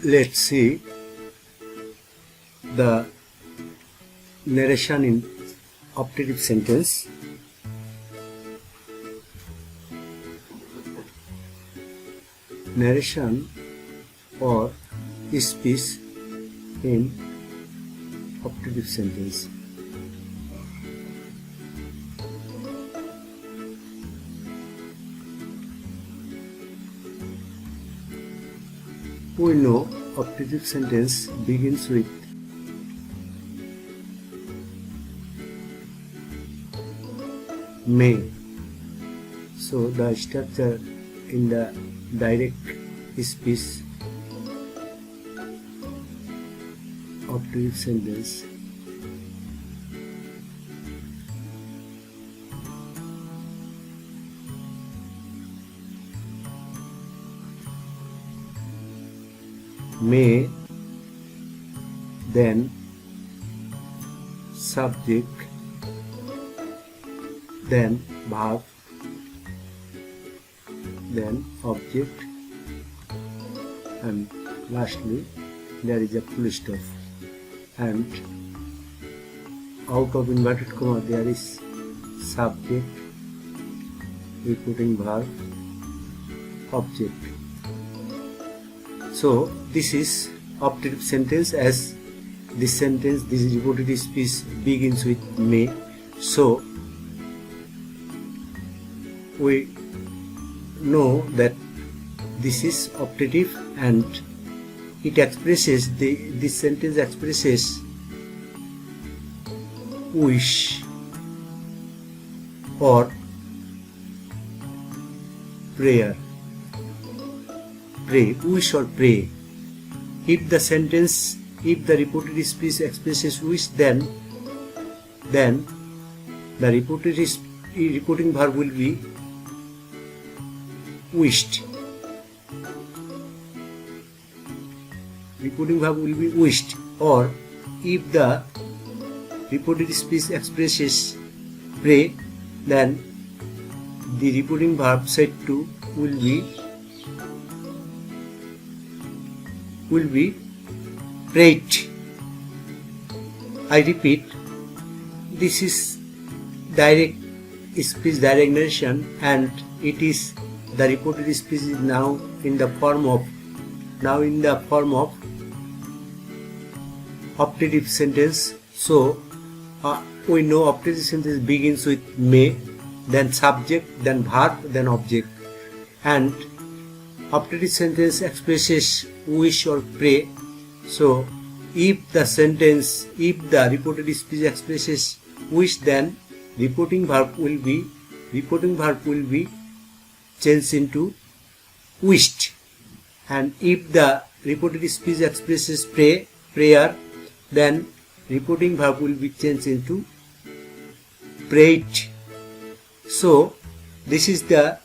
Let's see the narration in optative sentence. Narration or speech in optative sentence. We know optative sentence begins with may. So the structure in the direct speech optative sentence may, then subject, then verb, then object, and lastly there is a full stop, and out of inverted comma there is subject, repeating verb, object. So this is optative sentence, as this reported speech begins with may. So we know that this is optative, and it expresses this sentence expresses wish or prayer. Pray, wish or pray. If the reported speech expresses wish, then the reporting verb will be wished. Reporting verb will be wished. Or if the reported speech expresses pray, then the reporting verb said to will be prayed. I repeat, this is direct speech, direct narration, and it is the reported speech is now in the form of optative sentence. So we know optative sentence begins with may, then subject, then verb, then object, and optative sentence expresses wish or pray. So if the reported speech expresses wish, then reporting verb will be changed into wished. And if the reported speech expresses prayer, then reporting verb will be changed into prayed. So this is the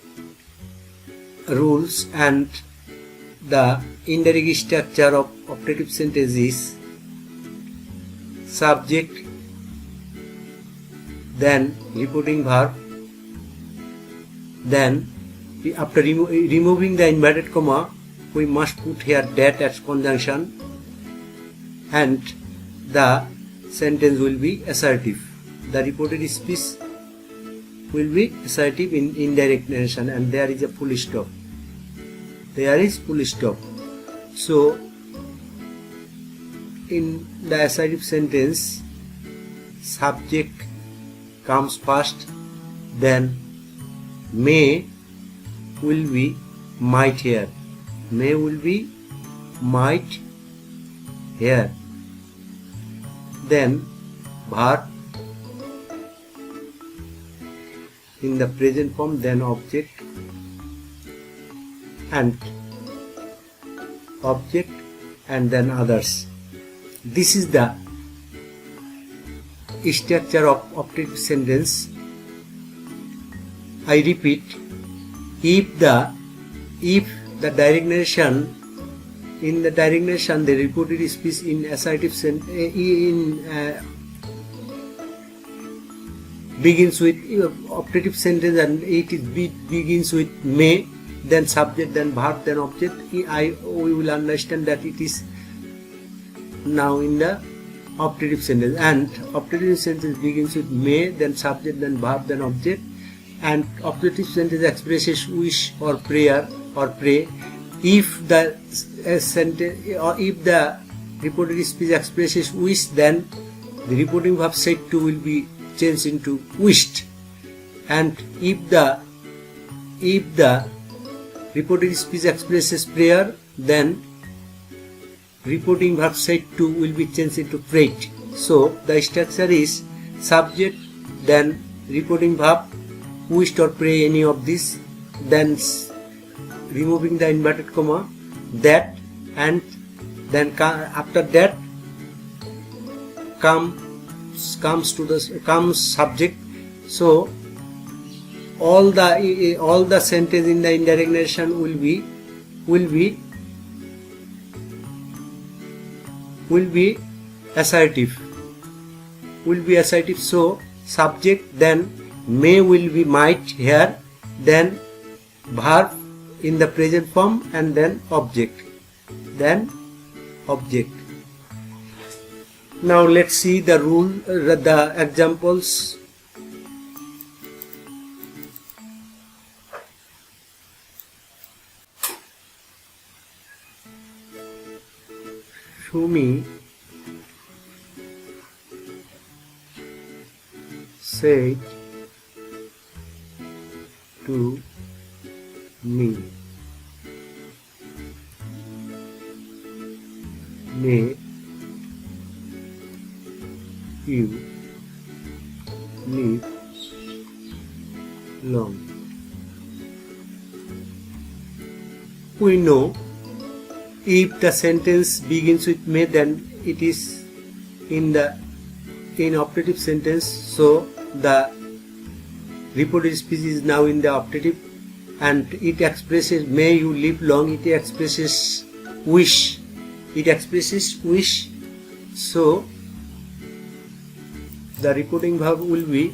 rules, and the indirect structure of optative sentence is subject, then reporting verb, then after removing the inverted comma we must put here that as conjunction, and the sentence will be assertive. The reported speech will be assertive in indirect narration, and there is a full stop. So in the assertive sentence, subject comes first, then may will be might hear. May will be might hear. Then verb in the present form, then object, and then others. This is the structure of optative sentence. I repeat, if the direct narration, in the direct narration the reported speech in assertive begins with optative sentence, and it begins with may, then subject, then verb, then object. We will understand that it is now in the optative sentence, and optative sentence begins with may, then subject, then verb, then object, and optative sentence expresses wish or prayer or pray. If the sentence or if the reported speech expresses wish, then the reporting verb said to will be changed into wished, and if the reported speech expresses prayer, then reporting verb said to will be changed into prayed. So the structure is subject, then reporting verb, wished or pray, any of these, then removing the inverted comma, that, and then after that comes subject. So all the sentence in the indirect narration will be assertive. So subject, then may will be might here, then verb in the present form, and then object. Now let's see the the examples. Shumi said to me, may you live long. We know if the sentence begins with may, then it is in optative sentence, so the reported speech is now in the optative, and it expresses may you live long, it expresses wish, so the reporting verb will be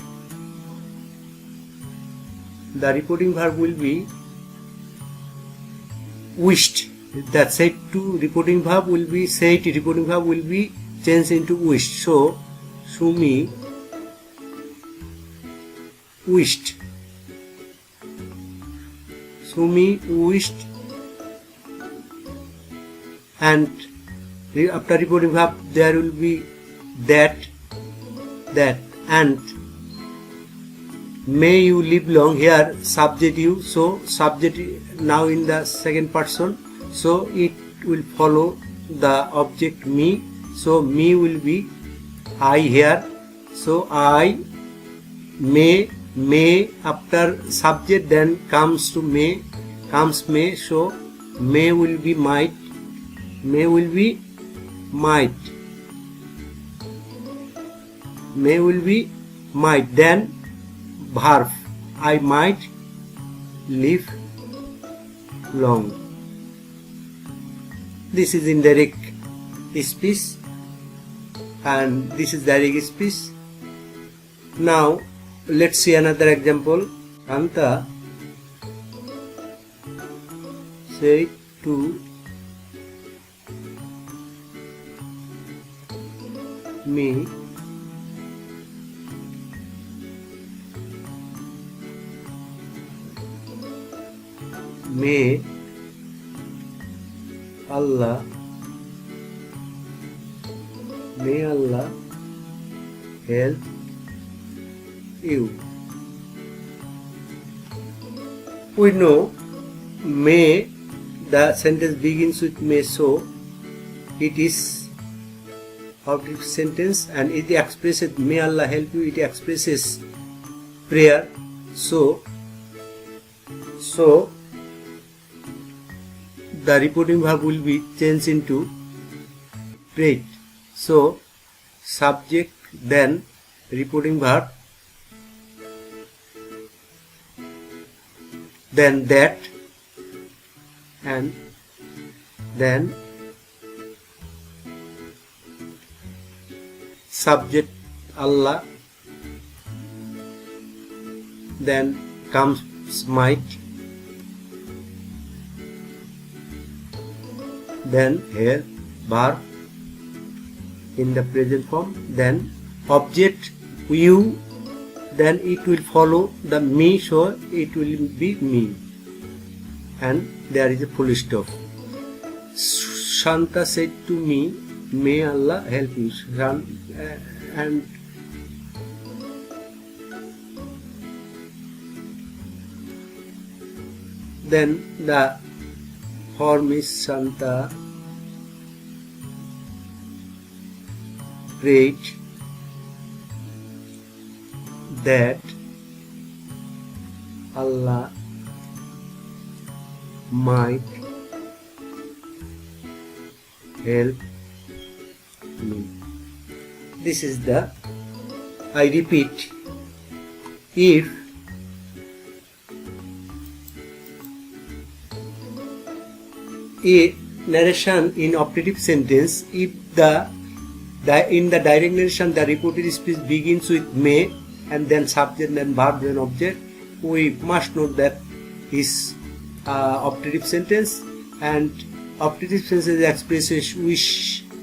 wished. That said to reporting verb will be said, reporting verb will be changed into wished. So Shumi wished. And after reporting verb there will be that, and may you live long, here subject you, so subject now in the second person, so it will follow the object me, so me will be I here, so I may after subject, then comes may, so may will be might, then verb, I might live long. This is indirect speech and this is direct speech. Now let's see another example. Anta said to me, may Allah help you. We know may, the sentence begins with may, so it is optative sentence and it expresses may Allah help you, it expresses prayer, so the reporting verb will be changed into prayed. So subject, then reporting verb, then that, and then subject Allah, then comes might, then help, verb in the present form, then object you, then it will follow the me, so it will be me, and there is a full stop. Shanta said to me, may Allah help you. And then the form is Shanta prayed that Allah might help me. This is the, I repeat, if a narration in optative sentence, if in the direct narration the reported speech begins with may and then subject, then verb, then object, we must note that is optative sentence, and optative sentence expresses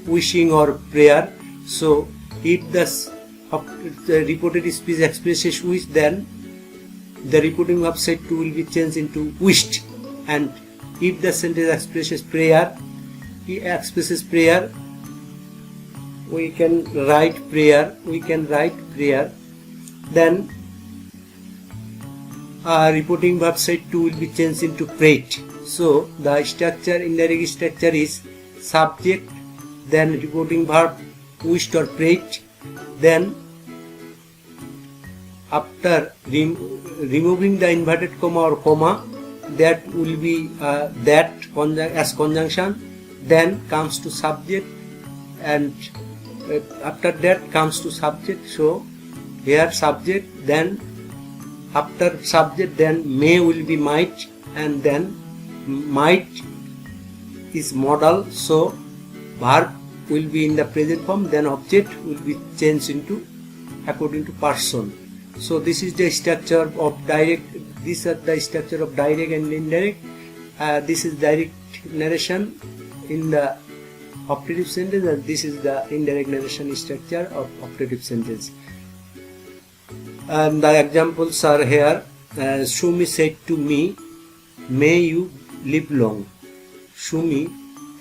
wishing or prayer. So if the reported speech expresses wish, then the reporting verb said to will be changed into wished, and if the sentence expresses prayer, we can write prayer, then reporting verb said to will be changed into prayed. So the structure, indirect structure is subject, then reporting verb wished or prayed, then after removing the inverted comma or comma, that will be that as conjunction, then comes to subject, and after that comes to subject. So here subject, then after subject, then may will be might, and then might is modal, so verb will be in the present form, then object will be changed into according to person. So this is the structure of direct, these are the structure of direct and indirect. This is direct narration in the optative sentence, and this is the indirect narration structure of optative sentence. And the examples are here. Shumi said to me, may you live long. Shumi,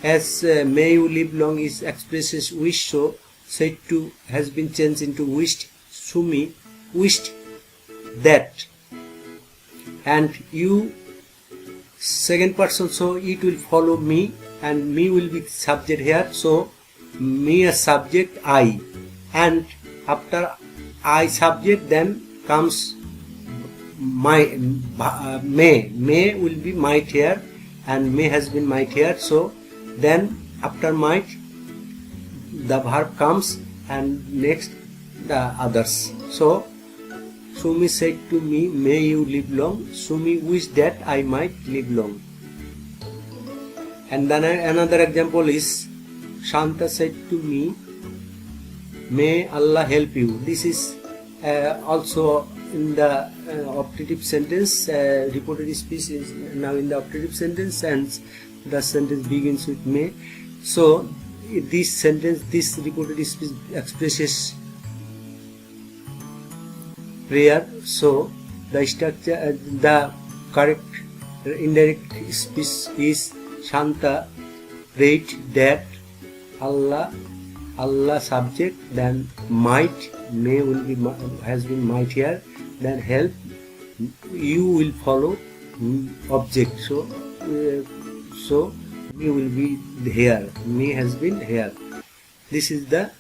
as may you live long is expresses wish, so said to has been changed into wished. Shumi wished that, and you second person, so it will follow me, and me will be subject here, so me as subject I, and after I subject, then comes my may will be might here, and may has been might here, so then after might the verb comes, and next the others. So Sumi said to me, may you live long. Sumi wished that I might live long. And then another example is Shanta said to me, may Allah help you. This is also in the optative sentence. Reported speech is now in the optative sentence, and the sentence begins with may. So this sentence, this reported speech expresses prayer. So the structure, the correct indirect speech is Shanta prayed that Allah subject, then might, may will be has been might here, then help, you will follow object. So me will be here, me has been here. This is the